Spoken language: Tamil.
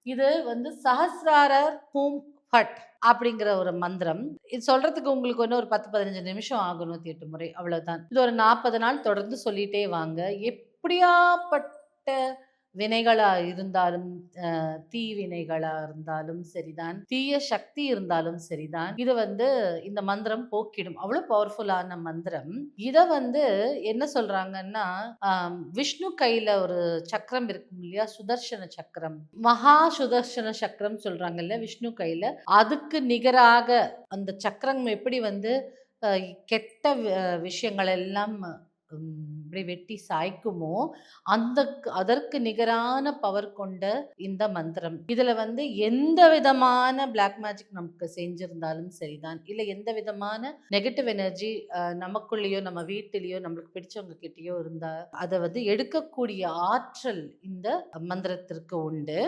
இது வந்து சஹஸ்ராரர் ஹூம் ஃபட் அப்படிங்கிற ஒரு மந்திரம். இது சொல்றதுக்கு உங்களுக்கு ஒரு 10-15 நிமிஷம் ஆகும். 108 முறை அவ்வளவுதான். இது ஒரு 40 நாள் தொடர்ந்து சொல்லிட்டே வாங்க. எப்படியாப்பட்ட வினைகளா இருந்தாலும், தீவினைகளா இருந்தாலும் சரிதான், தீய சக்தி இருந்தாலும் சரிதான், இது வந்து இந்த மந்திரம் போக்கிடும். அவ்வளவு பவர்ஃபுல்லான மந்திரம். இத வந்து என்ன சொல்றாங்கன்னா, விஷ்ணு கையில ஒரு சக்கரம் இருக்கும் இல்லையா? சுதர்சன சக்கரம். மகா சுதர்சன சக்கரம் சொல்றாங்கல்ல விஷ்ணு கையில. அதுக்கு நிகராக அந்த சக்கரம் எப்படி வந்து கெட்ட விஷயங்கள் எல்லாம் இப்படி வெட்டி சாய்க்குமோ, அந்த அதற்கு நிகரான பவர் கொண்ட இந்த மந்திரம். இதுல வந்து எந்த விதமான பிளாக் மேஜிக் நமக்கு செஞ்சிருந்தாலும் சரிதான், இல்ல எந்த விதமான நெகட்டிவ் எனர்ஜி நமக்குள்ளேயோ, நம்ம வீட்டிலேயோ, நம்மளுக்கு பிடிச்சவங்க கிட்டயோ இருந்தா, அதை வந்து எடுக்கக்கூடிய ஆற்றல் இந்த மந்திரத்திற்கு உண்டு.